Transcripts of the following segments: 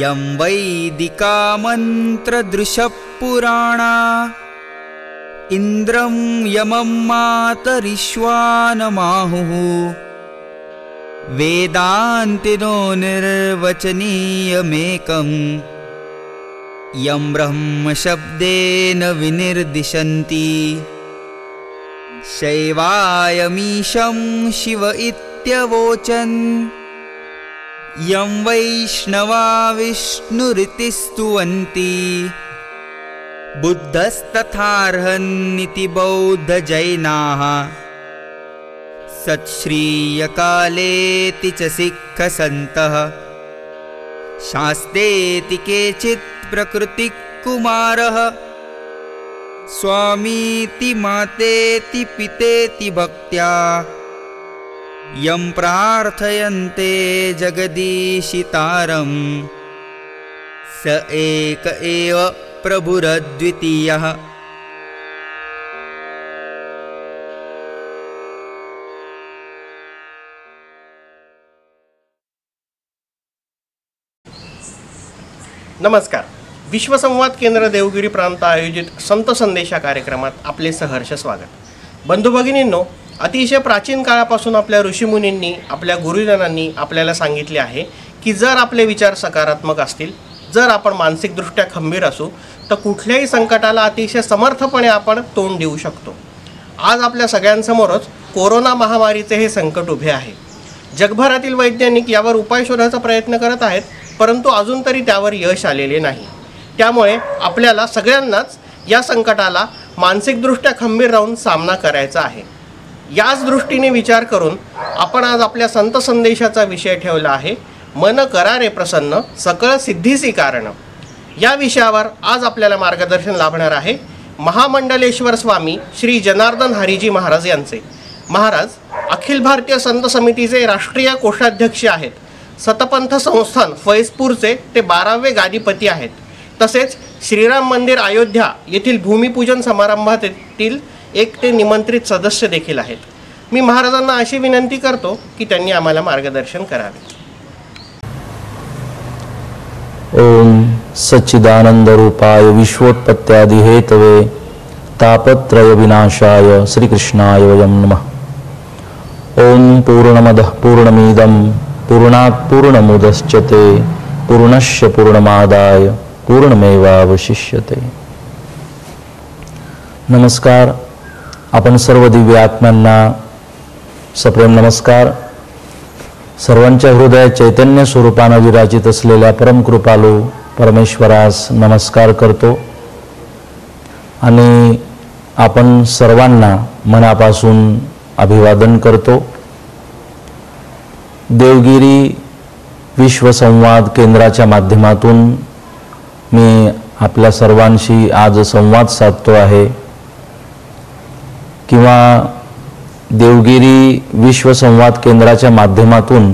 यं वैदिका मन्त्रदृशपुराणा इन्द्रं यमं मातरिश्वानमाहुः वेदान्तिनो निर्वचनीयमेकम् यं ब्रह्मशब्देन विनिर्दिशन्ति शैवायमीशं शिव इत्यवोचन् यं वैष्णवा विष्णुरिति स्तुवन्ति बुद्धस्तथार्हन्निति बौद्धजैनाः सत्श्रीयकालेति च सिक्खसन्तः शास्तेति केचित् प्रकृतिकुमारः स्वामीति मातेति पितेति भक्त्या यं प्रार्थयन्ते जगदीशितारं स एक एव प्रभुरद्वितीयः। नमस्कार. विश्वसंवाद केंद्र देवगिरी प्रांत आयोजित संत संदेशा कार्यक्रमात आपले सहर्ष स्वागत. बंधू भगिनींनो, अतिशय प्राचीन काळापासून आपल्या ऋषीमुनींनी, आपल्या गुरुजनांनी आपल्याला सांगितले आहे की जर आपले विचार सकारात्मक असतील, जर आपण मानसिकदृष्ट्या खंबीर असू, तर कुठल्याही संकटाला अतिशय समर्थपणे आपण तोंड देऊ शकतो. आज आपल्या सगळ्यांसमोरच कोरोना महामारीचे हे संकट उभे आहे. जगभरातील वैज्ञानिक यावर उपाय शोधायचा प्रयत्न करत आहेत, परंतु अजून तरी त्यावर यश आलेले नाही. त्यामुळे आपल्याला सगळ्यांनाच या संकटाला मानसिकदृष्ट्या खंबीर राहून सामना करायचा आहे. याच दृष्टीने विचार करून आपण आज आपल्या संत संदेशाचा विषय ठेवला आहे, मन करा रे प्रसन्न सकळ सिद्धीसी कारण. या विषयावर आज आपल्याला मार्गदर्शन लाभणार आहे महामंडलेश्वर स्वामी श्री जनार्दन हरीजी महाराज यांचे. महाराज अखिल भारतीय संत समितीचे राष्ट्रीय कोषाध्यक्ष आहेत. सतपंथ संस्थान फैजपूरचे ते 12वे गादीपती आहेत. तसेच श्रीराम मंदिर अयोध्या येथील भूमिपूजन समारंभातील एक ते निमंत्रित सदस्य देखील आहेत. मी महाराजांना अशी विनंती करतो की त्यांनी आम्हाला मार्गदर्शन करावे. ओम सच्चिदानंद रूपाय विश्वोत्पत्त्यादि हेतवे तापत्रय विनाशाय श्रीकृष्णाय वयं नमः. ओम पूर्णमदः पूर्णमिदं पूर्णात् पूर्णमुदच्यते पूर्णस्य पूर्णमादाय पूर्णमेवावशिष्यते. नमस्कार. आपण सर्व दिव्य आत्म्यांना सप्रेम नमस्कार. सर्वांच्या हृदयात चैतन्य स्वरूपाने विराजित असलेल्या परमकृपालू परमेश्वरास नमस्कार करतो आणि आपण सर्वांना मनापासून अभिवादन करतो. देवगिरी विश्वसंवाद केंद्राच्या माध्यमातून मी आपल्या सर्वांशी आज संवाद साधतो आहे, किंवा देवगिरी विश्वसंवाद केंद्राच्या माध्यमातून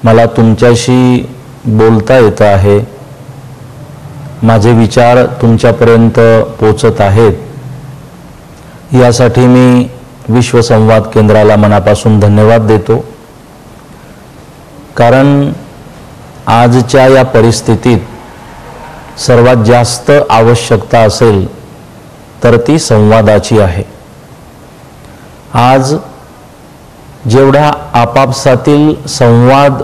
मला तुमच्याशी बोलता येत आहे. माझे विचार तुमच्यापर्यंत पोचत आहेत, यासाठी मी विश्वसंवाद केंद्राला मनापासून धन्यवाद देतो. कारण आजच्या या परिस्थितीत सर्वात जास्त आवश्यकता असेल तर ती संवादाची आहे. आज जेवढा आपापसातील संवाद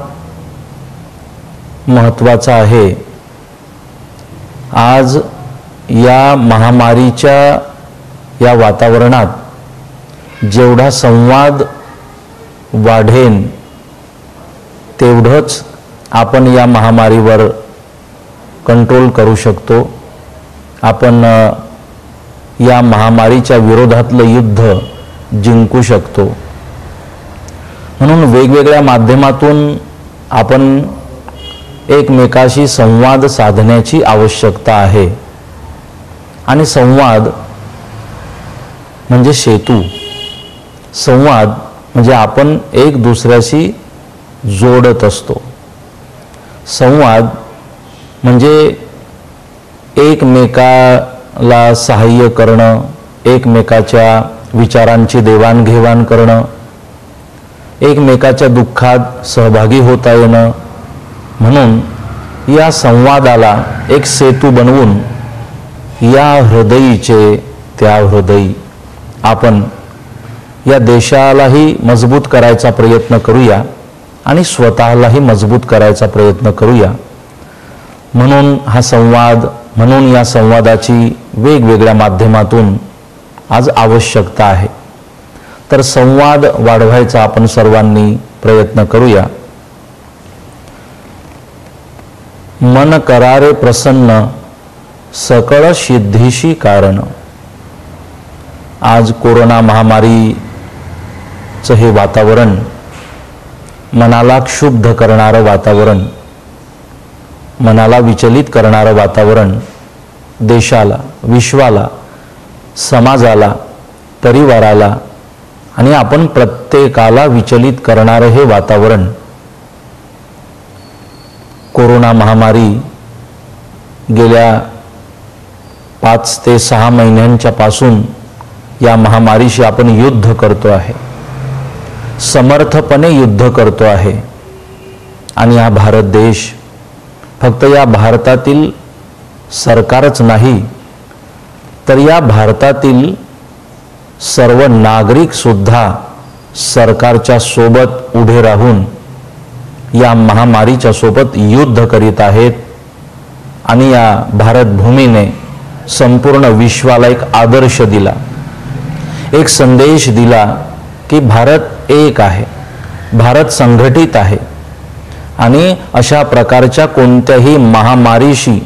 महत्त्वाचा आहे, आज या महामारीच्या या वातावरणात जेवढा संवाद वाढेन तेवढंच आपण या महामारीवर कंट्रोल करू शकतो. आपण या महामारीच्या विरोधातलं युद्ध जिंकू शकतो. म्हणून वेगवेगळ्या माध्यमातून आपण एकमेकाशी संवाद साधण्याची आवश्यकता आहे. आणि संवाद म्हणजे सेतू. संवाद म्हणजे आपण एक दुसऱ्याशी जोडत असतो. संवाद म्हणजे एकमेकाला सहाय्य करणं, एकमेकाच्या विचारांची देवाणघेवाण करणं, एकमेकाच्या दुःखात सहभागी होता येणं. म्हणून या संवादाला एक सेतू बनवून या हृदयीचे त्या हृदयी आपण या देशालाही मजबूत करायचा प्रयत्न करूया आणि स्वतःलाही मजबूत करायचा प्रयत्न करूया. म्हणून हा संवाद, म्हणून या संवादाची वेगवेगळ्या माध्यमातून आज आवश्यकता आहे. तर संवाद वाढवायचा आपण सर्वांनी प्रयत्न करूया. मन करारे प्रसन्न सकळ सिद्धीशी कारण. आज कोरोना महामारीचं हे वातावरण, मनाला क्षुब्ध करणारं वातावरण, मनाला विचलित करणारं वातावरण, देशाला, विश्वाला, समाजाला, परिवाराला आणि आपण प्रत्येकाला विचलित करणारं हे वातावरण. कोरोना महामारी गेल्या 5 ते 6 महिन्यांच्या पासून या महामारीशी आपण युद्ध करतो आहे, समर्थपणे युद्ध करतो आहे. आणि हा भारत देश फक्त या भारतातील सरकारच नाही, तर या भारतातील सर्व नागरिक सुद्धा सरकारच्या सोबत उभे राहून या महामारीच्या सोबत युद्ध करीत आहेत. आणि या भारत भूमीने संपूर्ण विश्वाला एक आदर्श दिला, एक संदेश दिला की भारत एक आहे, भारत संघटित आहे. आणि अशा प्रकारच्या कोणत्याही महामारीशी,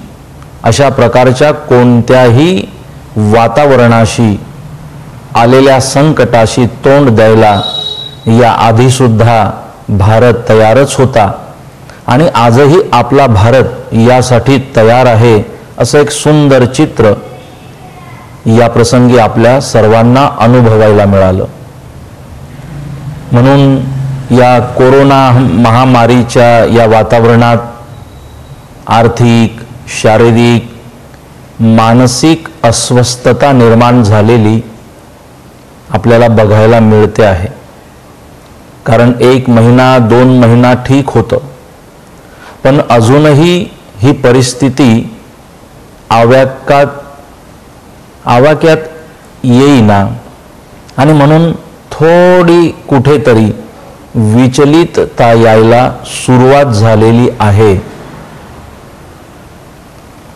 अशा प्रकारच्या कोणत्याही वातावरणाशी, आलेल्या संकटाशी तोंड द्यायला या आधीसुद्धा भारत तयारच होता. आणि आजही आपला भारत यासाठी तयार आहे, असं एक सुंदर चित्र या प्रसंगी आपल्या सर्वांना अनुभवायला मिळालं. म्हणून या कोरोना महामारीच्या या वातावरणात आर्थिक, शारीरिक, मानसिक अस्वस्थता निर्माण झालेली आपल्याला बघायला मिळते आहे. कारण 1 महिना 2 महिना ठीक होतं, पण अजूनही ही परिस्थिती आवाक्यात येईना. आणि म्हणून थोडी कुठेतरी विचलितता यायला सुरुवात झालेली आहे.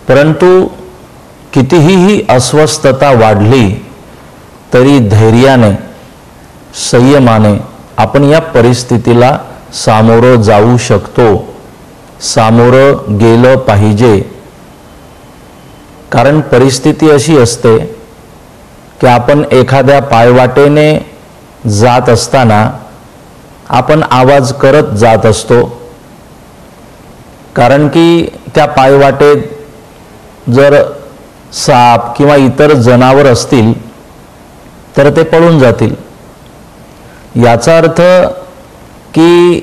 परंतु कितीही ही अस्वस्थता वाढली तरी धैर्याने, संयमाने आपण या परिस्थितीला सामोरं जाऊ शकतो, सामोरं गेलं पाहिजे. कारण परिस्थिती अशी असते की आपण एखाद्या पायवाटेने जात असताना आपण आवाज करत जात असतो. कारण की त्या पायवाटेत जर साप किंवा इतर जनावर असतील तर ते पळून जातील. याचा अर्थ की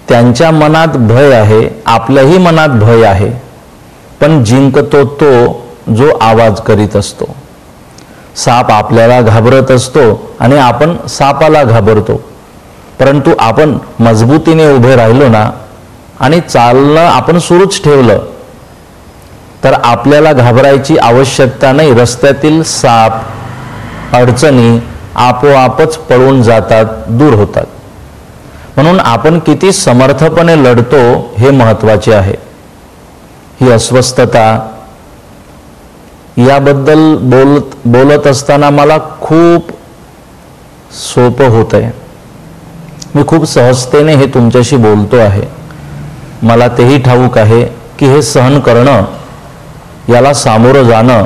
त्यांच्या मनात भय आहे, आपल्याही मनात भय आहे, पण जिंकतो तो जो आवाज करीत असतो. साप आपल्याला घाबरत असतो आणि आपण सापाला घाबरतो. परंतु आपण मजबूतीने उभे राहिलो ना आणि चालणं आपण सुरूच ठेवलं तर आपल्याला घाबरायची आवश्यकता नाही. रस्त्यातील साप, अडचणी आपोआपच पळून जातात, दूर होतात. म्हणून आपण किती समर्थपणे लढतो हे महत्त्वाचे आहे. ही अस्वस्थता याबद्दल बोलत असताना मला खूप सोपं होत आहे. मी खूप सहजतेने हे तुमच्याशी बोलतो आहे. मला तेही ठाऊक आहे की हे सहन करणं, याला सामोरं जाणं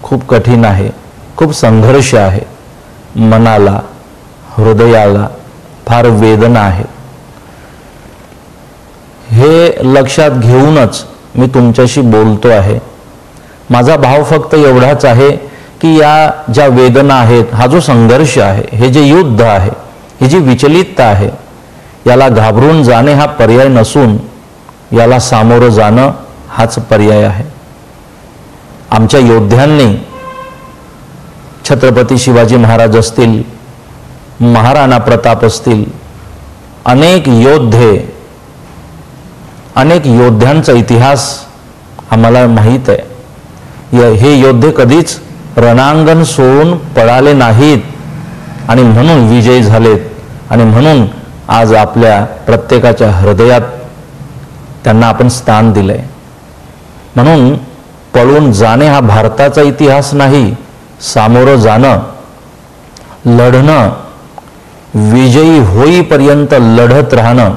खूप कठीण आहे, खूप संघर्ष आहे. मनाला, हृदयाला फार वेदना आहे. हे लक्षात घेऊनच मी तुमच्याशी बोलतो आहे. माझा भाव फक्त एवढाच आहे की या ज्या वेदना आहेत, हा जो संघर्ष आहे, हे जे युद्ध आहे, ही जी विचलितता आहे, याला घाबरून जाणे हा पर्याय नसून याला सामोरं जाणं हाच पर्याय आहे. आमच्या योद्ध्यांनी, छत्रपती शिवाजी महाराज असतील, महाराणा प्रताप असतील, अनेक योद्धे अनेक योद्ध्यांचा इतिहास आम्हाला माहीत आहे. हे योद्धे कधीच रणांगण सोडून पळाले नाहीत आणि म्हणून विजयी झालेत आणि म्हणून आज आपल्या प्रत्येकाच्या हृदयात त्यांना आपण स्थान दिलंय. म्हणून पळून जाणे हा भारताचा इतिहास नाही. सामोरं जाणं, लढणं, विजयी होईपर्यंत लढत राहणं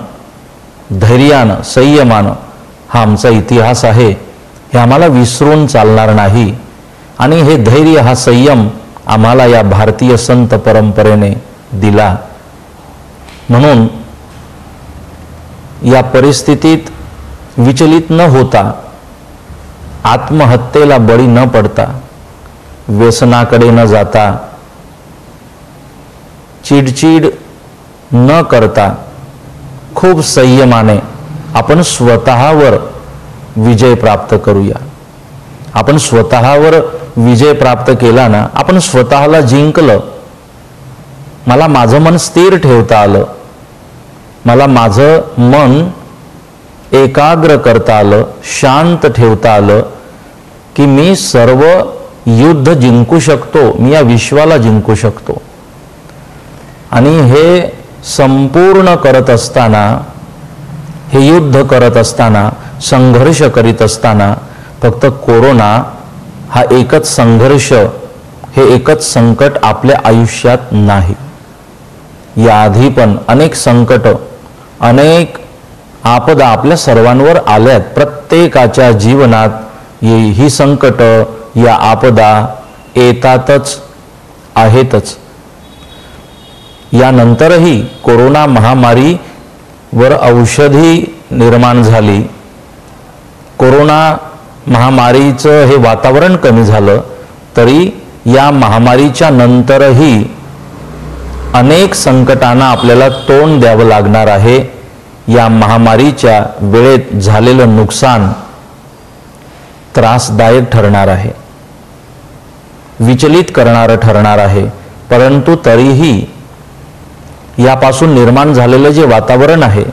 धैर्यानं, संयमानं हा आमचा इतिहास आहे. हे आम्हाला विसरून चालणार नाही. आणि हे धैर्य, हा संयम आम्हाला या भारतीय संत परंपरेने दिला. म्हणून या परिस्थितीत विचलित न होता, आत्महत्येला बळी न पडता, व्यसनाकडे न जाता, चिडचिड न करता खूप संयमाने आपण स्वतःवर विजय प्राप्त करूया. आपण स्वतःवर विजय प्राप्त केला ना, आपण स्वतःला जिंकलं. मला माझं मन स्थिर ठेवता आलं, मला माझं मन एकाग्र करता आलं, शांत ठेवता आलं की मी सर्व युद्ध जिंकू शकतो, मी या विश्वाला जिंकू शकतो. आणि हे संपूर्ण करत असताना, हे युद्ध करत असताना, संघर्ष करीत असताना फक्त कोरोना हा एकच संघर्ष, हे एकच संकट आपल्या आयुष्यात नाही. याआधी पण अनेक संकट, अनेक आपदा आपल्या सर्वांवर आल्यात. प्रत्येकाच्या जीवनात ही संकट, या आपदा येतातच आहेतच. यानंतरही कोरोना महामारीवर औषधी निर्माण झाली, कोरोना महामारीचं हे वातावरण कमी झालं, तरी या महामारीच्या नंतरही अनेक संकटांना आपल्याला तोंड द्यावं लागणार आहे. या महामारीच्या वेळेत झालेलं नुकसान त्रासदायक ठरणार आहे, विचलित करणारं ठरणार आहे. परंतु तरीही यापासून निर्माण झालेलं जे वातावरण आहे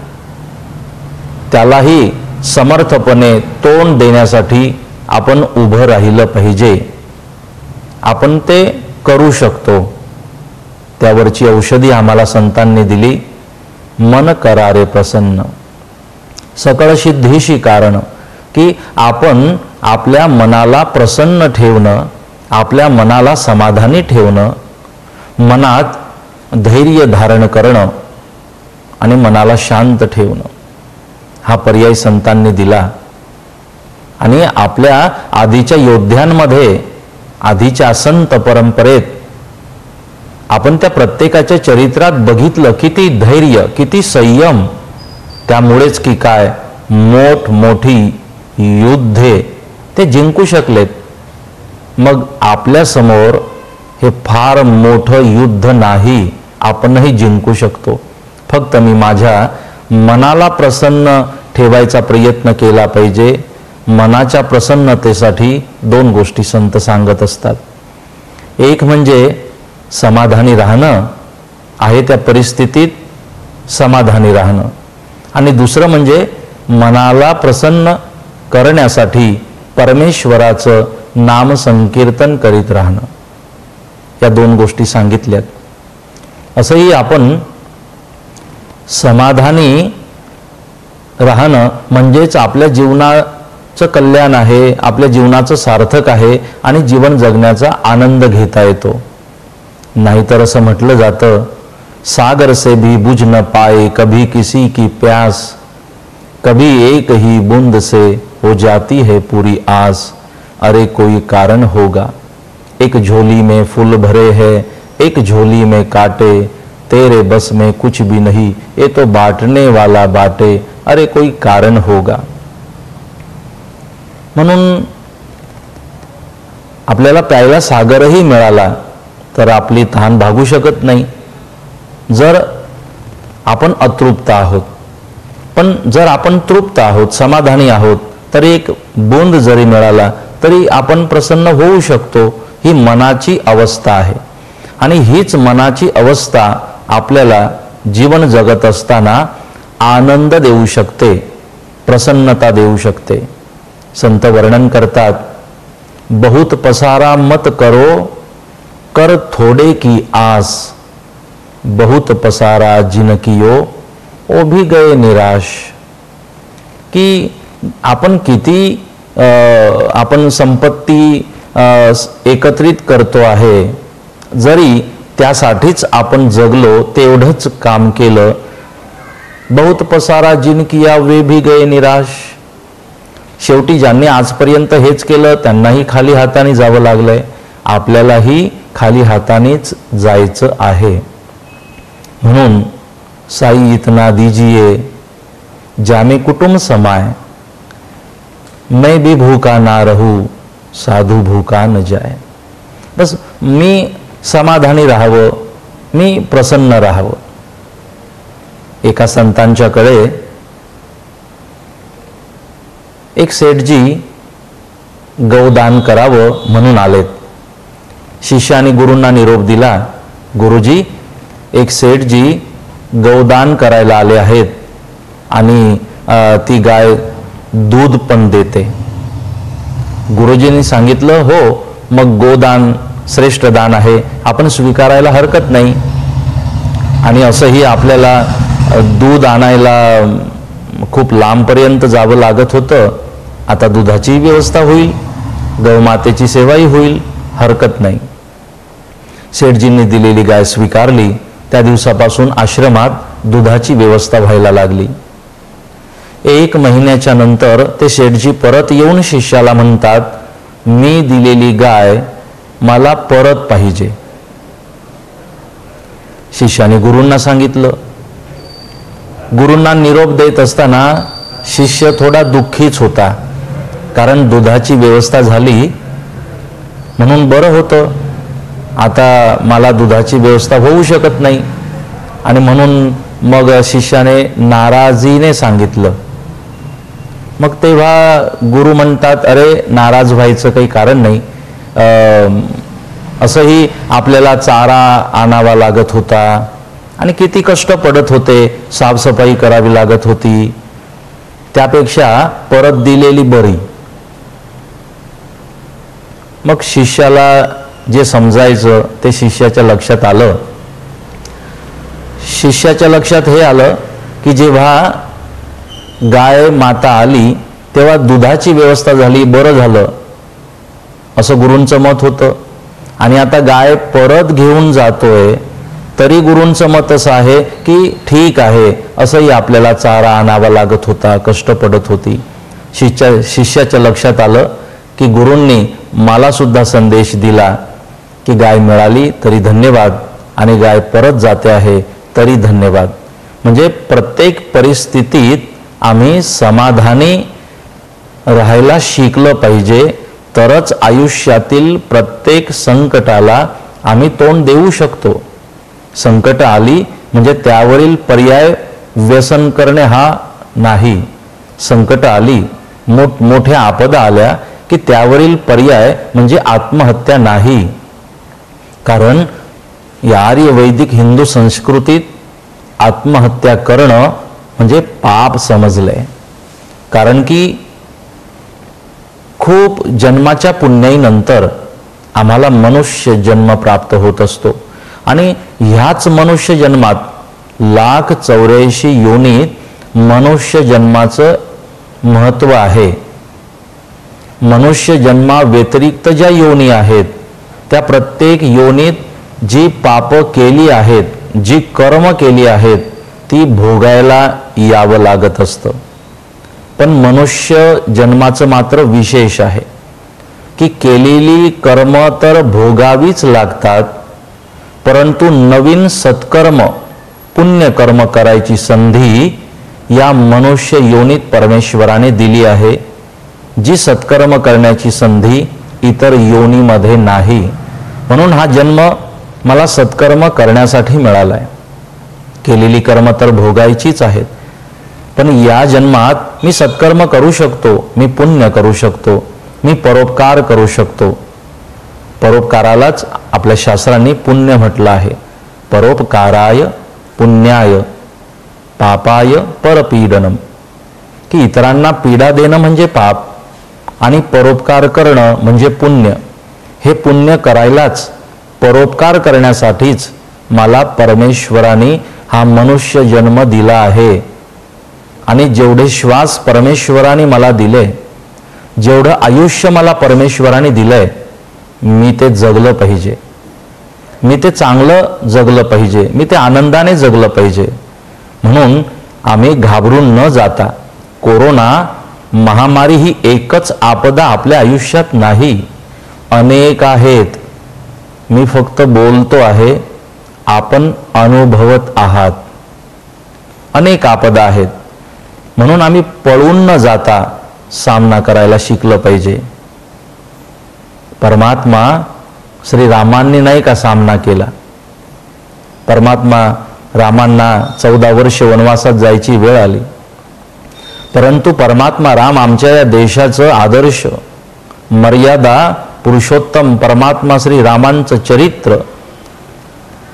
त्यालाही समर्थपणे तोंड देण्यासाठी आपण उभं राहिलं पाहिजे. आपण ते करू शकतो. त्यावरची औषधी आम्हाला संतांनी दिली. मन करारे प्रसन्न, सकळ सिद्धीशी कारण, की आपण आपल्या मनाला प्रसन्न ठेवणं, आपल्या मनाला समाधानी ठेवणं, मनात धैर्य धारण करणं आणि मनाला शांत ठेवणं, हा पर्याय संतांनी दिला. आणि आपल्या आधीच्या योद्ध्यांमध्ये, आधीच्या संत परंपरेत आपण त्या प्रत्येकाच्या चरित्रात बघितलं किती धैर्य, किती संयम. त्यामुळेच की काय मोठी युद्धे ते जिंकू शकलेत. मग आपल्या समोर हे फार मोठं युद्ध नाही, आपणही जिंकू शकतो. फक्त मी माझ्या मनाला प्रसन्न ठेवायचा प्रयत्न केला पाहिजे. मनाच्या प्रसन्नतेसाठी दोन गोष्टी संत सांगत असतात. एक म्हणजे समाधानी राहणं, आहे त्या परिस्थितीत समाधानी राहणं, आणि दुसरं म्हणजे मनाला प्रसन्न करण्यासाठी परमेश्वराचं नाम संकीर्तन करीत राहणं. या दोन गोष्टी सांगितल्यात. असंही आपण समाधानी राहणं म्हणजेच आपल्या जीवनाचं कल्याण आहे, आपल्या जीवनाचं सार्थक आहे आणि जीवन जगण्याचा आनंद घेता येतो. नाहीतर असं म्हटलं जातं, सागर से भी बुझ न पाए कभी किसी की प्यास, कभी एक ही बूंद से हो जाती है पूरी आस, अरे कोई कारण होगा, एक झोली में फूल भरे हैं, एक झोली में कांटे, तेरे बस में कुछ भी नहीं, ये तो बांटने वाला बाटे, अरे कोई कारण होगा. म्हणून आपल्याला प्यायला सागरही मिळाला तर आपली तहान भागू शकत नाही जर आपण अतृप्त आहोत. पण जर आपण तृप्त आहोत, समाधानी आहोत, तर एक बूंद जरी मिळाला तरी आपण प्रसन्न होऊ शकतो. ही मनाची अवस्था आहे आणि हीच मनाची अवस्था आपल्याला जीवन जगत असताना आनंद देऊ शकते. प्रसन्नता देऊ शकते. संत वर्णन करतात, बहुत पसारा मत करो, कर थोडे की आस, बहुत पसारा जिन कियो, ओ भी गए निराश. की आपण किती आपण संपत्ती एकत्रित करतो आहे, जरी त्यासाठीच आपण जगलो, तेवढंच काम केलं, बहुत पसारा जिन किया वे भी गए निराश. शेवटी ज्यांनी आजपर्यंत हेच केलं त्यांनाही खाली हाताने जावं लागलंय. आपल्यालाही खाली हातानेच जायचं आहे. म्हणून साई इतना दीजिए जामे कुटुंब समाय, मैं भी भूखा ना रहूं साधू भूखा न जाए. बस मी समाधानी राहावं, मी प्रसन्न राहावं. एका संतांच्याकडे एक सेठजी गौदान करावं म्हणून आलेत. शिष्याने गुरूंना निरोप दिला, गुरुजी, एक सेठजी गौदान करायला आले आहेत आणि ती गाय दूध पण देते. गुरुजींनी सांगितलं, हो, मग गोदान श्रेष्ठ दान आहे, आपण स्वीकारायला हरकत नाही. आणि असंही आपल्याला दूध आणायला खूप लांबपर्यंत जावं लागत होतं. आता दुधाची व्यवस्था होईल, गौमातेची सेवाही होईल, हरकत नाही. सेठजींनी दिलेली गाय स्वीकारली. त्या दिवसापासून आश्रमात दुधाची व्यवस्था व्हायला लागली. 1 महिन्याच्या नंतर ते सेठजी परत येऊन शिष्याला म्हणतात, मी दिलेली गाय मला परत पाहिजे. शिष्याने गुरूंना सांगितलं. गुरूंना निरोप देत असताना शिष्य थोडा दुःखीच होता, कारण दुधाची व्यवस्था झाली म्हणून बरं होतं, आता मला दुधाची व्यवस्था होऊ शकत नाही. आणि म्हणून मग शिष्याने नाराजीने सांगितलं. मग तेव्हा गुरु म्हणतात, अरे नाराज व्हायचं काही कारण नाही, असंही आपल्याला चारा आणावा लागत होता आणि किती कष्ट पडत होते, साफसफाई करावी लागत होती, त्यापेक्षा परत दिलेली बरी. मग शिष्याला जे समजायचं ते शिष्याच्या लक्षात आलं. शिष्याच्या लक्षात हे आलं की जेव्हा गाय माता आली तेव्हा दुधाची व्यवस्था झाली, बरं झालं, असं गुरूंचं मत होतं. आणि आता गाय परत घेऊन जातोय तरी गुरूंचं मत असं आहे की ठीक आहे, असंही आपल्याला चारा आणावा लागत होता, कष्ट पडत होती. शिष्याच्या लक्षात आलं की गुरूंनी मला सुद्धा संदेश दिला की गाय मिळाली तरी धन्यवाद आणि गाय परत जाते आहे तरी धन्यवाद. म्हणजे प्रत्येक परिस्थितीत आम्ही समाधानी राहायला शिकलं पाहिजे, तरच आयुष्यातील प्रत्येक संकटाला आम्ही तोंड देऊ शकतो. संकट आली म्हणजे त्यावरील पर्याय व्यसन करणे हा नाही. संकट आली, मोठ्या आपदा आल्या की त्यावरील पर्याय म्हणजे आत्महत्या नाही. कारण या आर्य वैदिक हिंदू संस्कृतीत आत्महत्या करणं म्हणजे पाप समजलंय. कारण की खूप जन्माच्या पुण्याईनंतर आम्हाला मनुष्य जन्म प्राप्त होत असतो आणि ह्याच मनुष्य जन्मात 1,84,000 योनीत मनुष्य जन्माचं महत्त्व आहे. मनुष्य जन्मा व्यतिरिक्त ज्या योनी आहेत त्या प्रत्येक योनीत जी पाप केली आहेत, जी कर्म केली आहेत ती भोगायला यावं लागत असतं. पण मनुष्य जन्माचं मात्र विशेष आहे की केलेली कर्म तर भोगावीच लागतात, परंतु नवीन सत्कर्म पुण्यकर्म करायची संधी या मनुष्य योनीत परमेश्वराने दिली आहे, जी सत्कर्म करण्याची संधी इतर योनीमध्ये नाही. म्हणून हा जन्म मला सत्कर्म करण्यासाठी मिळालाय. केलेली कर्म तर भोगायचीच आहेत, पण या जन्मात मी सत्कर्म करू शकतो, मी पुण्य करू शकतो, मी परोपकार करू शकतो. परोपकारालाच आपल्या शास्त्रांनी पुण्य म्हटलं आहे. परोपकाराय पुण्याय पापाय परपीडनम. की इतरांना पीडा देणं म्हणजे पाप आणि परोपकार करणं म्हणजे पुण्य. हे पुण्य करायलाच, परोपकार करण्यासाठीच मला परमेश्वराने हा मनुष्य जन्म दिला आहे. आणि जेवढे श्वास परमेश्वराने मला दिले, जेवढं आयुष्य मला परमेश्वराने दिलंय, मी ते जगलं पाहिजे, मी ते चांगलं जगलं पाहिजे, मी ते आनंदाने जगलं पाहिजे. म्हणून आम्ही घाबरून न जाता, कोरोना महामारी ही एकच आपदा आपल्या आयुष्यात नाही, अनेक आहेत. मी फक्त बोलतो आहे, आपण अनुभवत आहात. अनेक आपदा आहेत. म्हणून आम्ही पळून न जाता सामना करायला शिकलं पाहिजे. परमात्मा श्रीरामांनी नाही का सामना केला? परमात्मा रामांना 14 वर्ष वनवासात जायची वेळ आली, परंतु परमात्मा राम आमच्या या देशाचं आदर्श, मर्यादा पुरुषोत्तम परमात्मा श्रीरामांचं चरित्र,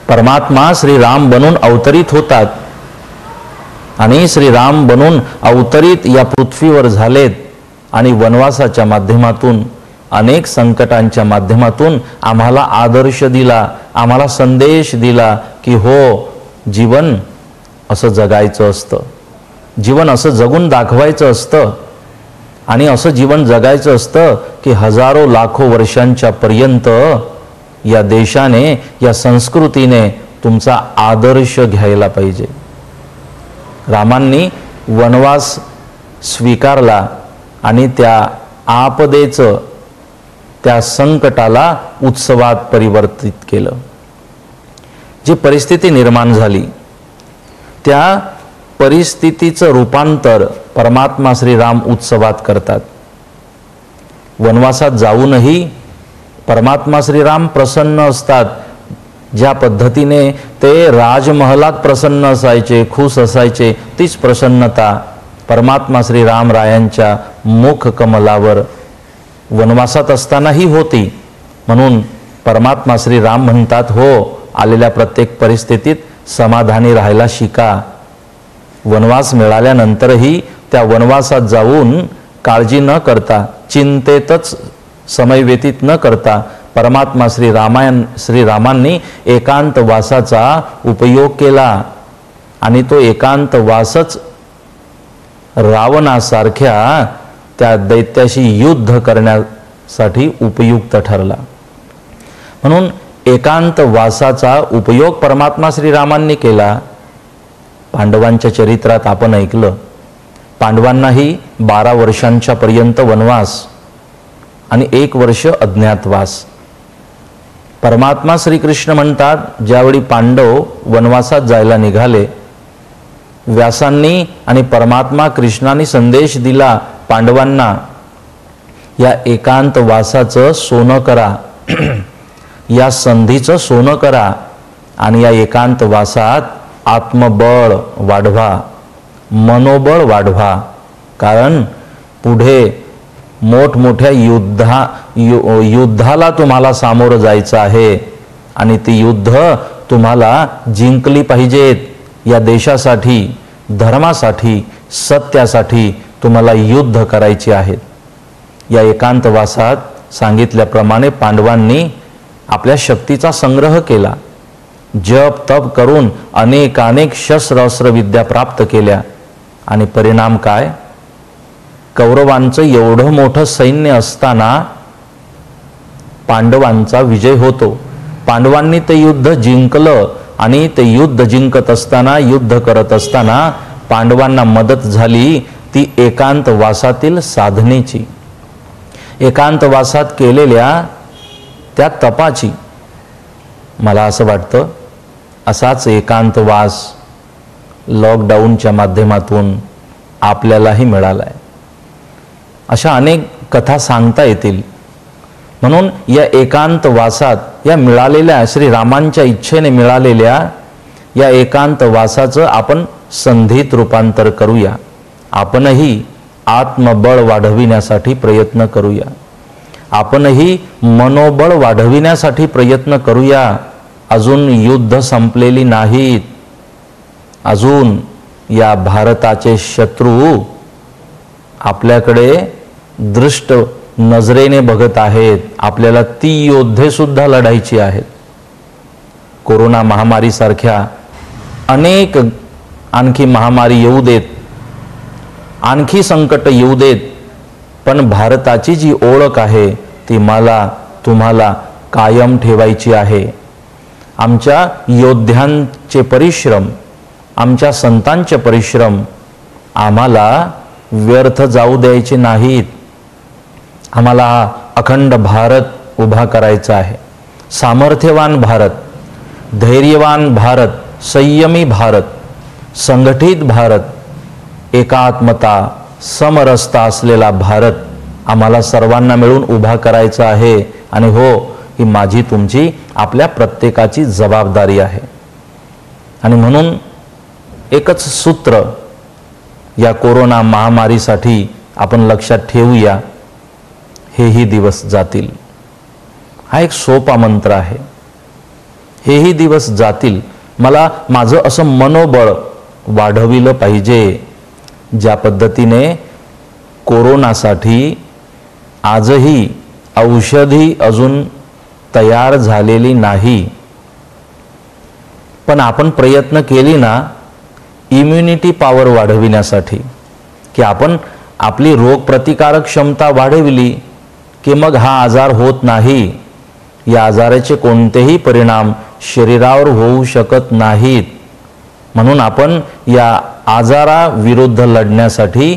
परमात्मा श्रीराम बनून अवतरित होतात आणि श्रीराम बनून अवतरित या पृथ्वीवर झालेत आणि वनवासाच्या माध्यमातून, अनेक संकटांच्या माध्यमातून आम्हाला आदर्श दिला, आम्हाला संदेश दिला की हो, जीवन असं जगायचं असतं, जीवन असं जगून दाखवायचं असतं. आणि असं जीवन जगायचं असतं की हजारो लाखो वर्षांच्या पर्यंत या देशाने, या संस्कृतीने तुमचा आदर्श घ्यायला पाहिजे. रामांनी वनवास स्वीकारला आणि त्या आपदेचं, त्या संकटाला उत्सवात परिवर्तित केलं. जी परिस्थिती निर्माण झाली, त्या परिस्थितीचं रूपांतर परमात्मा श्रीराम उत्सवात करतात. वनवासात जाऊनही परमात्मा श्रीराम प्रसन्न असतात. ज्या पद्धतीने ते राजमहलात प्रसन्न असायचे, खुश असायचे, तीच प्रसन्नता परमात्मा श्रीराम रायांच्या मुख कमलावर वनवासात असतानाही होती. म्हणून परमात्मा श्रीराम म्हणतात, हो, आलेल्या प्रत्येक परिस्थितीत समाधानी राहायला शिका. वनवास मिळाल्यानंतरही त्या वनवासात जाऊन काळजी न करता, चिंतेतच समय व्यतीत न करता परमात्मा श्रीरामांनी एकांतवासाचा उपयोग केला. आणि तो एकांतवासच रावणासारख्या त्या दैत्याशी युद्ध करण्यासाठी उपयुक्त ठरला. म्हणून एकांतवासाचा उपयोग परमात्मा श्रीरामांनी केला. पांडवांच्या चरित्रात आपण ऐकलं, पांडवांनाही 12 वर्षांच्या पर्यंत वनवास आणि 1 वर्ष अज्ञातवास. परमात्मा श्रीकृष्ण म्हणतात, ज्यावेळी पांडव वनवासात जायला निघाले, व्यासांनी आणि परमात्मा कृष्णाने संदेश दिला पांडवांना, या एकांतवासाचं सोनं करा, या संधीचं सोनं करा आणि या एकांतवासात आत्मबळ वाढवा, मनोबळ वाढवा. कारण पुढे मोठमोठ्या युद्धाला तुम्हाला सामोरं जायचं आहे आणि ती युद्ध तुम्हाला जिंकली पाहिजेत. या देशासाठी, धर्मासाठी, सत्यासाठी तुम्हाला युद्ध करायचे आहेत. या एकांतवासात सांगितल्याप्रमाणे पांडवांनी आपल्या शक्तीचा संग्रह केला. जप तप करून अनेक शस्त्र अस्त्र विद्या प्राप्त केल्या. आणि परिणाम काय? कौरवांचं एवढं मोठं सैन्य असताना पांडवांचा विजय होतो. पांडवांनी ते युद्ध जिंकलं आणि ते युद्ध जिंकत असताना, युद्ध करत असताना पांडवांना मदत झाली ती एकांतवासातील साधनेची, एकांतवासात केलेल्या त्या तपाची. मला असं वाटतं असाच एकांतवास लॉकडाऊनच्या माध्यमातून आपल्यालाही मिळाला आहे. अशा अनेक कथा सांगता येतील. म्हणून या एकांतवासात, या मिळालेल्या श्रीरामांच्या इच्छेने मिळालेल्या या एकांतवासाचं आपण संधीत रूपांतर करूया. आपणही आत्मबळ वाढविण्यासाठी प्रयत्न करूया. आपणही मनोबळ वाढविण्यासाठी प्रयत्न करूया. अजून युद्ध संपलेली नाहीत. अजून या भारताचे शत्रू आपल्याकडे दृष्ट नजरेने बघत आहेत. आपल्याला ती योद्धे सुद्धा लढायची आहेत. कोरोना महामारीसारख्या अनेक आणखी महामारी येऊ देत, आणखी संकट येऊ देत, पण भारताची जी ओळख आहे ती मला तुम्हाला कायम ठेवायची आहे. आमच्या योद्ध्यांचे परिश्रम, आमच्या संतांचे परिश्रम आम्हाला व्यर्थ जाऊ द्यायचे नाहीत. आम्हाला हा अखंड भारत उभा करायचा आहे. सामर्थ्यवान भारत, धैर्यवान भारत, संयमी भारत, संघटित भारत, एकात्मता, समरसता असलेला भारत आम्हाला सर्वांना मिळून उभा करायचा आहे. आणि हो, ही माझी तुमची आपल्या प्रत्येकाची जबाबदारी आहे. आणि म्हणून एकच सूत्र या कोरोना महामारीसाठी आपण लक्षात ठेवूया, हेही दिवस जातील. हा एक सोपा मंत्र आहे. हेही दिवस जातील. मला माझं असं मनोबळ वाढविलं पाहिजे. ज्या पद्धतीने कोरोनासाठी आजही औषधी अजून तयार झालेली नाही, पण आपण प्रयत्न केली ना इम्युनिटी पॉवर वाढविण्यासाठी, की आपण आपली रोगप्रतिकारक क्षमता वाढविली की मग हा आजार होत नाही. या आजाराचे कोणतेही परिणाम शरीरावर होऊ शकत नाहीत. म्हणून आपण या आजाराविरुद्ध लढण्यासाठी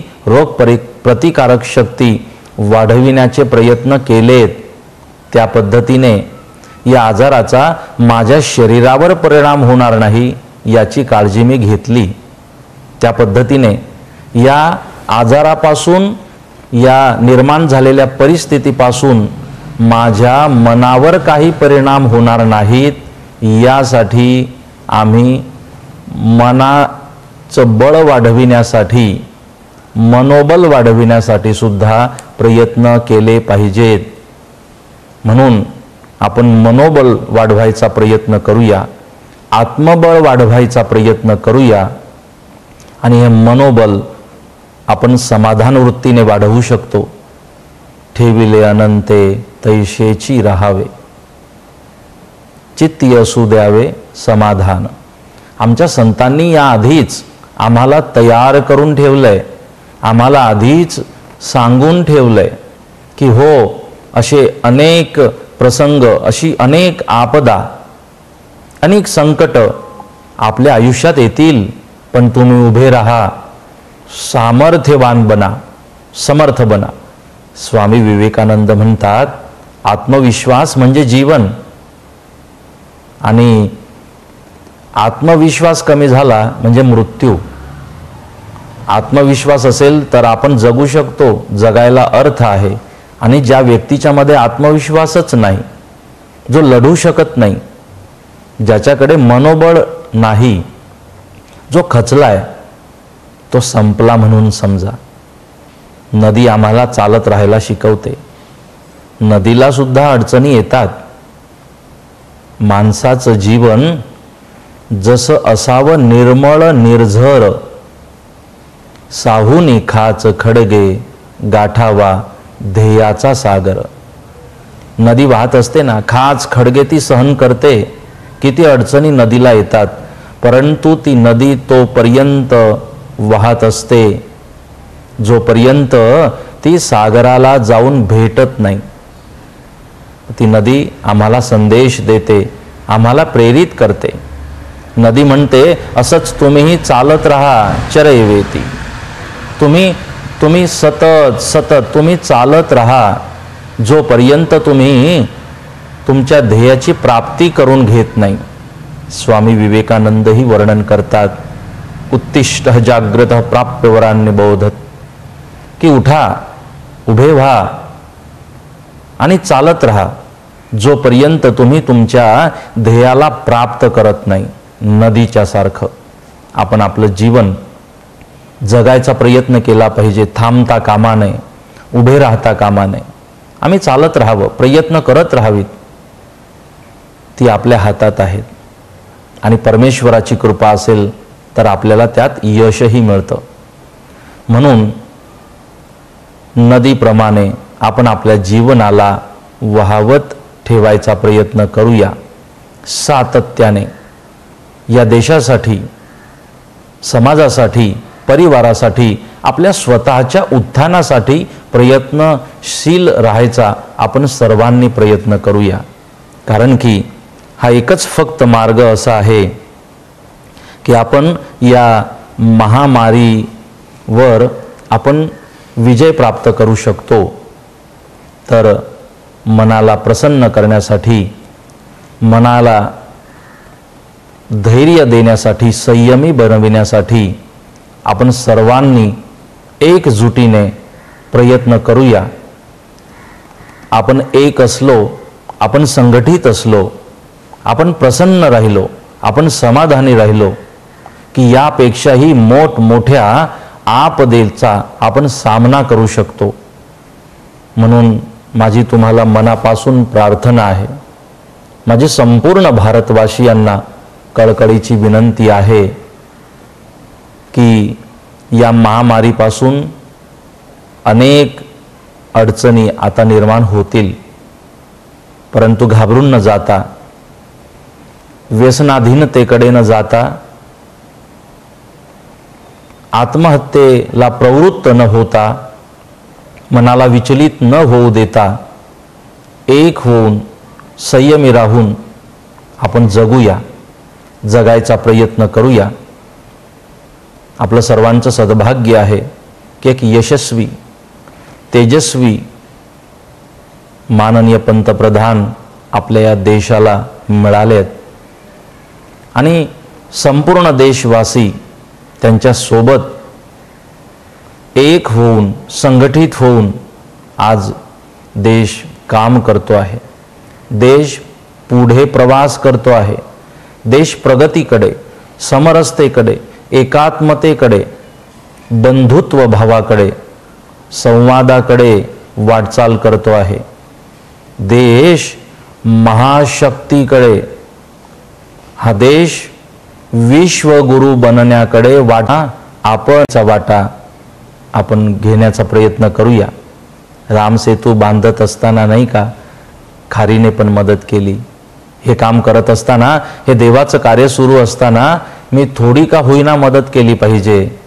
प्रतिकारक शक्ती वाढविण्याचे प्रयत्न केलेत. त्या पद्धतीने या आजाराचा माझ्या शरीरावर परिणाम होणार नाही याची काळजी मी घेतली. त्या पद्धतीने या आजारापासून, या निर्माण झालेल्या परिस्थितीपासून माझ्या मनावर काही परिणाम होणार नाहीत यासाठी आम्ही मनाचं बळ वाढविण्यासाठी, मनोबल वाढविण्यासाठी सुद्धा प्रयत्न केले पाहिजेत. म्हणून आपण मनोबल वाढवायचा प्रयत्न करूया, आत्मबळ वाढवायचा प्रयत्न करूया. आणि हे मनोबल आपण समाधान वृत्तीने वाढवू शकतो. ठेविले अनंते तैशेची राहावे, चित्ती असू द्यावे समाधान. आमच्या संतांनी या आधीच आम्हाला तयार करून ठेवलंय, आम्हाला आधीच सांगून ठेवलंय की हो, असे अनेक प्रसंग, अशी अनेक आपदा, अनेक संकट आपल्या आयुष्यात येतील, पण तुम्ही उभे राहा, सामर्थ्यवान बना, समर्थ बना. स्वामी विवेकानंद म्हणतात, आत्मविश्वास म्हणजे जीवन. आणि आत्मविश्वास कमी झाला म्हणजे मृत्यू. आत्मविश्वास असेल तर आपण जगू शकतो, जगायला अर्थ आहे. आणि ज्या व्यक्तीच्या मध्ये आत्मविश्वासच नाही, जो लढू शकत नाही, ज्याच्याकडे मनोबळ नाही, जो खचलाय, तो संपला म्हणून समजा. नदी आम्हाला चालत राहायला शिकवते. नदीला सुद्धा अडचणी येतात. माणसाचं जीवन जसं असावं निर्मळ निर्झर, साहुनी खाच खडगे गाठावा ध्येयाचा सागर. नदी वाहत असते ना, खाच खडगे ती सहन करते. किती अडचणी नदीला येतात, परंतु ती नदी तोपर्यंत वाहत असते जोपर्यंत ती सागराला जाऊन भेटत नाही. ती नदी आम्हाला संदेश देते, आम्हाला प्रेरित करते. नदी म्हणते, असंच तुम्हीही चालत राहा चरैवेती. तुम्ही सतत तुम्ही चालत राहा जोपर्यंत तुम्ही तुमच्या ध्येयाची प्राप्ती करून घेत नाही. स्वामी विवेकानंदही वर्णन करतात, उत्तिष्ठ जाग्रत प्राप्य वरान्य बोधत, की उठा, उभे व्हा आणि चालत राहा जोपर्यंत तुम्ही तुमच्या ध्येयाला प्राप्त करत नाही. नदीच्या सारखं आपण आपलं जीवन जगायचा प्रयत्न केला पाहिजे. थांबता कामा नये, उभे राहता कामा नये. आम्ही चालत राहावं, प्रयत्न करत राहावीत. ती आपल्या हातात आहेत. आणि परमेश्वराची कृपा असेल तर आपल्याला त्यात यशही मिळतं. म्हणून नदीप्रमाणे आपण आपल्या जीवनाला वाहवत ठेवायचा प्रयत्न करूया. सातत्याने या देशासाठी, समाजासाठी, परिवारासाठी, आपल्या स्वतःच्या उत्थानासाठी प्रयत्नशील राहायचा आपण सर्वांनी प्रयत्न करूया. कारण की हा एकच फक्त मार्ग असा आहे की आपण या महामारीवर आपण विजय प्राप्त करू शकतो. तर मनाला प्रसन्न करण्यासाठी, मनाला धैर्य देण्यासाठी, संयमी बनविण्यासाठी आपण सर्वांनी एकजुटीने प्रयत्न करूया. आपण एक असलो, आपण संघटित असलो, आपण प्रसन्न राहिलो, आपण समाधानी राहिलो की यापेक्षाही मोठमोठ्या आपदेचा आपण सामना करू शकतो. म्हणून माझी तुम्हाला मनापासून प्रार्थना आहे, माझी संपूर्ण भारतवासियांना कळकळीची विनंती आहे की या महामारीपासून अनेक अडचणी आता निर्माण होतील, परंतु घाबरून न जाता, व्यसनाधीनतेकडे न जाता, आत्महत्येला प्रवृत्त न होता, मनाला विचलित न होऊ देता, एक होऊन संयमी राहून आपण जगूया, जगायचा प्रयत्न करूया. आपलं सर्वांचं सद्भाग्य आहे की एक यशस्वी, तेजस्वी माननीय पंतप्रधान आपल्या या देशाला मिळालेत आणि संपूर्ण देशवासी त्यांच्या सोबत एक होऊन, संघटित होऊन आज देश काम करतो आहे. देश पुढे प्रवास करतो आहे. देश प्रगतीकडे, समरसतेकडे, एकात्मतेकडे, बंधुत्व भावाकडे, संवादाकडे वाटचाल करतो आहे. देश महाशक्तीकडे, हा देश विश्वगुरु बनण्याकडे वाटा आपण घेण्याचा प्रयत्न करूया. रामसेतू बांधत असताना नाही का खारीने पण मदत केली. हे काम करत असताना, हे देवाचं कार्य सुरू असताना मी थोडी का होईना मदत केली पाहिजे.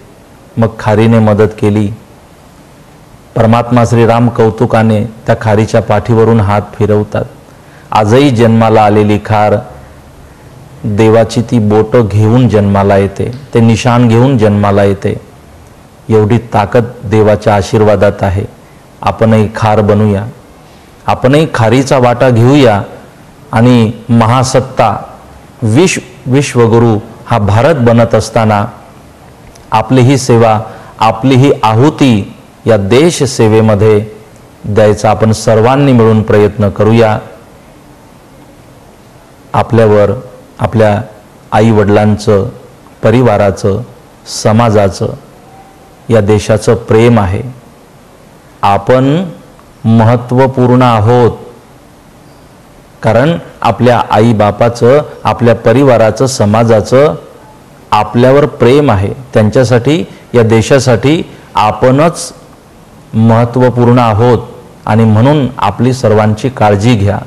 मग खारीने मदत केली. परमात्मा श्रीराम कौतुकाने त्या खारीच्या पाठीवरून हात फिरवतात. आजही जन्माला आलेली खार देवाची ती बोटं घेऊन जन्माला येते, ते निशान घेऊन जन्माला येते. एवढी ताकद देवाच्या आशीर्वादात आहे. आपणही खार बनूया, आपणही खारीचा वाटा घेऊया आणि महासत्ता विश्वगुरु हा भारत बनत असताना आपली ही सेवा, आपली ही आहुती या देश सेवेमध्ये द्यायचा आपण सर्वांनी मिळून प्रयत्न करूया. आपल्यावर आपल्या आई वडिलांचं, परिवाराचं, समाजाचं, या देशाचं प्रेम आहे. आपण महत्त्वपूर्ण आहोत. कारण आपल्या आई बापाचं, आपल्या परिवाराचं, समाजाचं आपल्यावर प्रेम आहे. त्यांच्यासाठी, या देशासाठी आपणच महत्त्वपूर्ण आहोत. आणि म्हणून आपली सर्वांची काळजी घ्या.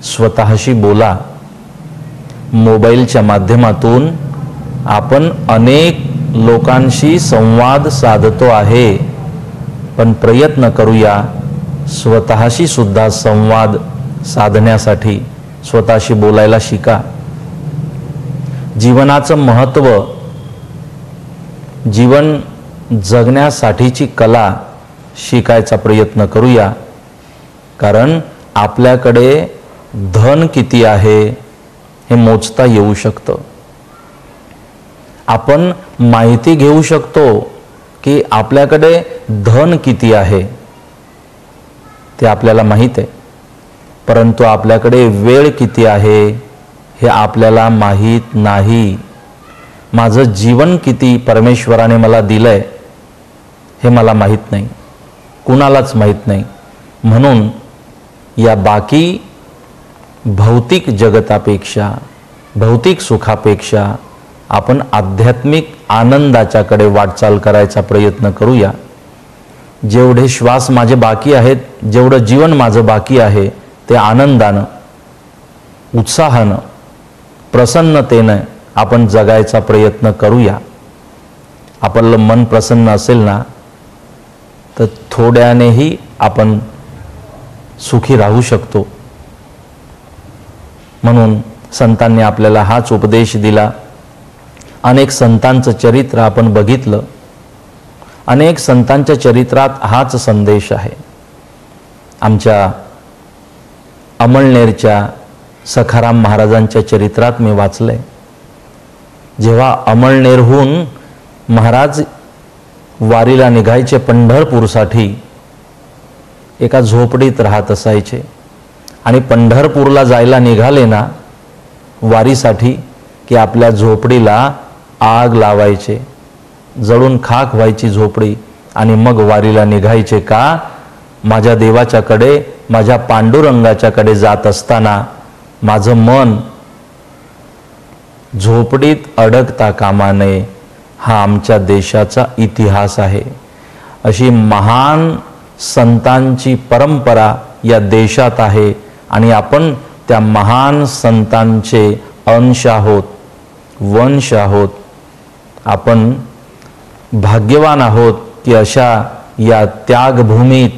स्वतःशी बोला. मोबाईलच्या माध्यमातून आपण अनेक लोकांशी संवाद साधतो आहे, पण प्रयत्न करूया स्वतःशी सुद्धा संवाद साधण्यासाठी. स्वतःशी बोलायला शिका. जीवनाचं महत्त्व, जीवन जगण्यासाठीची कला शिकायचा प्रयत्न करूया. कारण आपल्याकडे धन किती आहे हे मोजता येऊ शकतं. आपण माहिती घेऊ शकतो की आपल्याकडे धन किती आहे ते आपल्याला माहीत आहे, परंतु आपल्याकडे वेळ किती आहे हे आपल्याला माहीत नाही. माझं जीवन किती परमेश्वराने मला दिलंय हे मला माहीत नाही, कुणालाच माहीत नाही. म्हणून या बाकी भौतिक जगतापेक्षा, भौतिक सुखापेक्षा आपण आध्यात्मिक आनंदाच्याकडे वाटचाल करायचा प्रयत्न करूया. जेवढे श्वास माझे बाकी आहेत, जेवढं जीवन माझं बाकी आहे, ते आनंदानं, उत्साहानं, प्रसन्नतेनं आपण जगायचा प्रयत्न करूया. आपलं मन प्रसन्न असेल ना, तर थोड्यानेही आपण सुखी राहू शकतो. म्हणून संतांनी आपल्याला हाच उपदेश दिला. अनेक संतांचं चरित्र आपण बघितलं. अनेक संतांच्या चरित्रात हाच संदेश आहे. आमच्या अमळनेरच्या सखाराम महाराजांच्या चरित्रात मी वाचलंय. जेव्हा अमळनेरहून महाराज वारीला निघायचे पंढरपूरसाठी, एका झोपडीत राहत असायचे. आणि पंढरपूरला जायला निघाले ना वारीसाठी, की आपल्या झोपडीला आग लावायचे, जळून खाक व्हायची झोपडी, आणि मग वारीला निघायचे. का? माझ्या देवाच्याकडे, माझ्या पांडुरंगाच्याकडे जात असताना माझं मन झोपडीत अडकता कामा नये. हा आमच्या देशाचा इतिहास आहे. अशी महान संतांची परंपरा या देशात आहे, आणि आपण त्या महान संतांचे अंश आहोत, वंश आहोत. आपण भाग्यवान आहोत की अशा या त्यागभूमीत,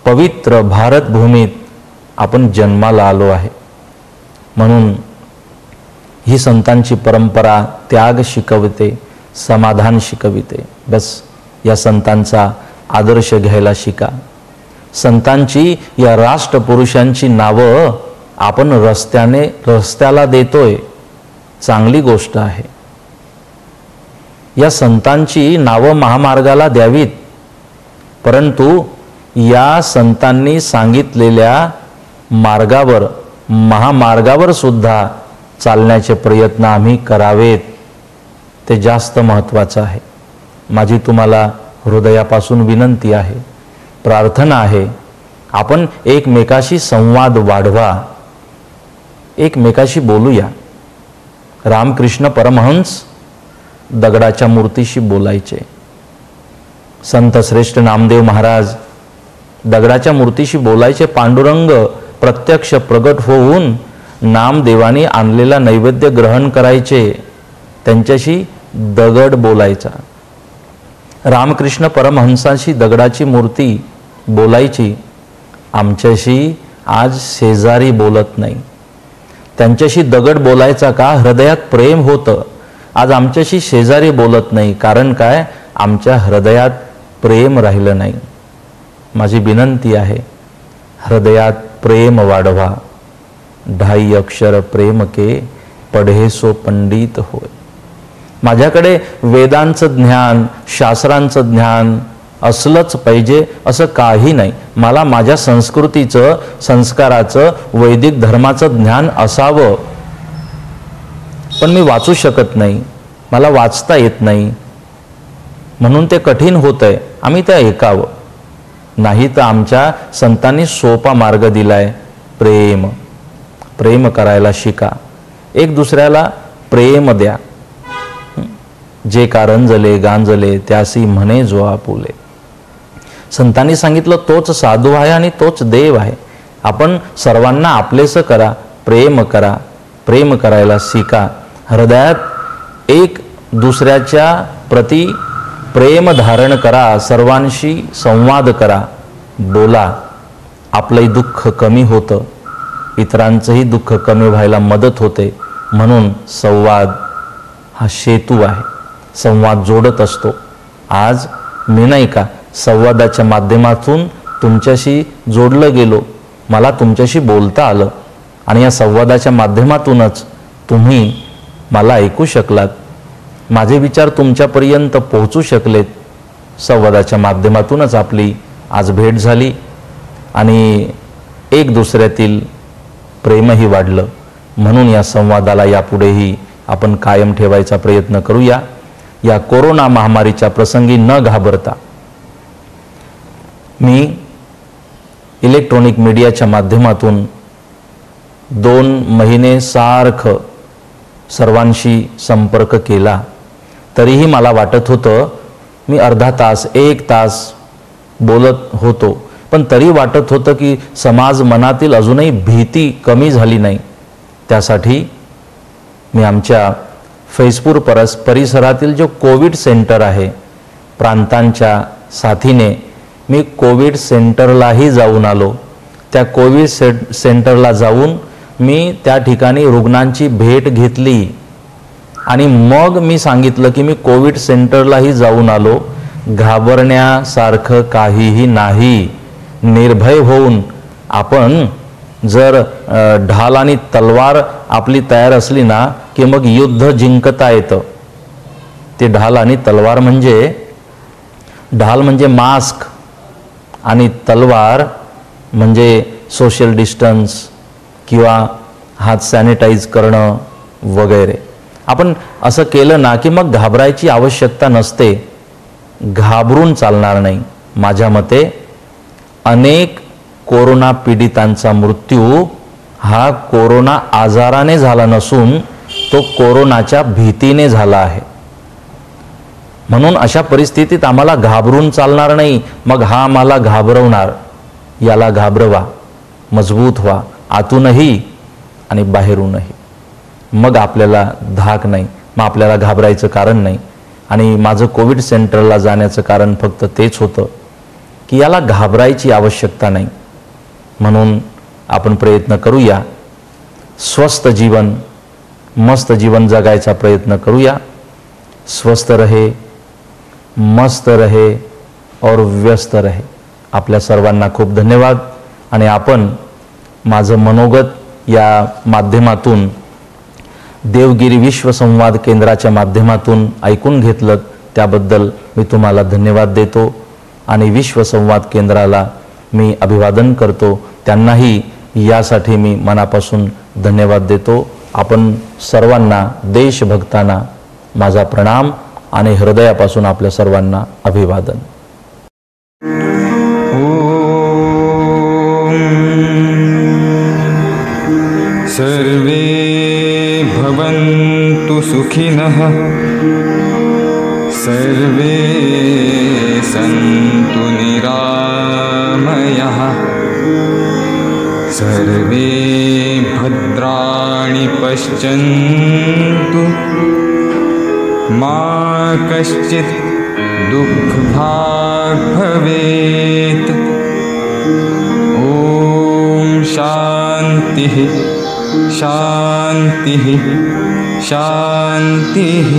पवित्र भारतभूमीत आपण जन्माला आलो आहे. म्हणून ही संतांची परंपरा त्याग शिकवते, समाधान शिकविते. बस या संतांचा आदर्श घ्यायला शिका. संतांची, या राष्ट्रपुरुषांची नावं आपण रस्त्याला देतोय, चांगली गोष्ट आहे. या संतांची नावं महामार्गाला द्यावीत, परंतु या संतांनी सांगितलेल्या मार्गावर, महामार्गावर सुद्धा चालण्याचे प्रयत्न आम्ही करावेत. ते जास्त महत्त्वाचं आहे. माझी तुम्हाला हृदयापासून विनंती आहे, प्रार्थना आहे, आपण एकमेकाशी संवाद वाढवा, एकमेकाशी बोलूया. रामकृष्ण परमहंस दगडाच्या मूर्तीशी बोलायचे. संत श्रेष्ठ नामदेव महाराज दगडाच्या मूर्तीशी बोलायचे. पांडुरंग प्रत्यक्ष प्रगट होऊन नामदेवानी आणलेला नैवेद्य ग्रहण करायचे, त्यांच्याशी दगड बोलायचा. रामकृष्ण परमहंसाशी दगडाची मूर्ती बोलायची. आमच्याशी आज शेजारी बोलत नाही, त्यांच्याशी दगड बोलायचा का? हृदयात प्रेम होतं. आज आमच्याशी शेजारी बोलत नाही, कारण काय? आमच्या हृदयात प्रेम राहिलं नाही. माझी विनंती आहे, हृदयात प्रेम वाढवा. 2.5 अक्षर प्रेम के पढे सो पंडित होय. माझ्याकडे वेदांचं ज्ञान, शास्त्रांचं ज्ञान असलंच पाहिजे असं काही नाही. मला माझ्या संस्कृतीचं, संस्काराचं, वैदिक धर्माचं ज्ञान असावं. पण मी वाचू शकत नाही, मला वाचता येत नाही, म्हणून ते कठीण होतंय. आम्ही ते ऐकावं. नाही तर आमच्या संतांनी सोपा मार्ग दिलाय. प्रेम, प्रेम करायला शिका. एक दुसऱ्याला प्रेम द्या. जे कारंजले गांजले त्यासी म्हणे जो आपुले. संतांनी सांगितलं तोच साधू आहे आणि तोच देव आहे. आपण सर्वांना आपलेसं करा, प्रेम करा, प्रेम करायला शिका. हृदयात एक दुसऱ्याच्या प्रती प्रेम धारण करा. सर्वांशी संवाद करा, बोला. आपलंही दुःख कमी होतं, इतरांचंही दुःख कमी व्हायला मदत होते. म्हणून संवाद हा सेतू आहे, संवाद जोडत असतो. आज मी नाही का संवादाच्या माध्यमातून तुमच्याशी जोडलं गेलो, मला तुमच्याशी बोलता आलं, आणि या संवादाच्या माध्यमातूनच तुम्ही मला ऐकू शकलात. माझे विचार तुमच्यापर्यंत पोहोचू शकलेत. संवादाच्या माध्यमातूनच आपली आज भेट झाली आणि एक दुसऱ्यातील प्रेमही वाढलं. म्हणून या संवादाला यापुढेही आपण कायम ठेवायचा प्रयत्न करूया. या कोरोना महामारीच्या प्रसंगी न घाबरता मी इलेक्ट्रॉनिक मीडियाच्या माध्यमातून 2 महिने सारखं सर्वांशी संपर्क केला. तरीही मला वाटत होतं मी अर्धा तास, 1 तास बोलत होतो, पण तरी वाटत होतं की समाज मनातील अजूनही भीती कमी झाली नाही. त्यासाठी मी आमच्या फैजपूर परिसरातील जो कोविड सेंटर आहे, प्रांतांच्या साथीने मी कोविड सेंटरलाही जाऊन आलो. त्या कोविड सेंटरला जाऊन मी त्या ठिकाणी रुग्णांची भेट घेतली आणि मग मी सांगितलं की मी कोविड सेंटरलाही जाऊन आलो, घाबरण्यासारखं काहीही नाही. निर्भय होऊन आपण जर ढाल आणि तलवार आपली तयार असली ना की मग युद्ध जिंकता येतं. ते ढाल आणि तलवार म्हणजे, ढाल म्हणजे मास्क आणि तलवार म्हणजे सोशल डिस्टन्स किंवा हात सॅनिटाईज करणं वगैरे. आपण असं केलं ना की मग घाबरायची आवश्यकता नसते, घाबरून चालणार नाही. माझ्या मते अनेक कोरोना पीडितांचा मृत्यू हा कोरोना आजाराने झाला नसून तो कोरोनाच्या भीतीने झाला आहे. म्हणून अशा परिस्थितीत आम्हाला घाबरून चालणार नाही. मग हा आम्हाला घाबरवणार, याला घाबरवा, मजबूत व्हा, आतूनही आणि बाहेरूनही. मग आपल्याला धाक नाही, मग आपल्याला घाबरायचं कारण नाही. आणि माझं कोविड सेंटरला जाण्याचं कारण फक्त तेच होतं की याला घाबरायची आवश्यकता नाही. म्हणून आपण प्रयत्न करूया, स्वस्थ जीवन, मस्त जीवन जगायचा प्रयत्न करूया. स्वस्थ रहे, मस्त रहे और व्यस्त रहे. आपल्या सर्वांना खूप धन्यवाद. आणि आपण माझं मनोगत या माध्यमातून, देवगिरी विश्वसंवाद केंद्राच्या माध्यमातून ऐकून घेतलं त्याबद्दल मी तुम्हाला धन्यवाद देतो आणि विश्वसंवाद केंद्राला मी अभिवादन करतो. त्यांनाही यासाठी मी मनापासून धन्यवाद देतो. आपण सर्वांना, देशभक्तांना माझा प्रणाम आणि हृदयापासून आपल्या सर्वांना अभिवादन. सर्वे भवन्तु सुखिनः, सर्वे सन्तु निरामयाः, सर्वे भद्राणि पश्यन्तु, मा कश्चित् दुःखभाग् भवेत्. ॐ शान्तिः शान्तिः शान्तिः.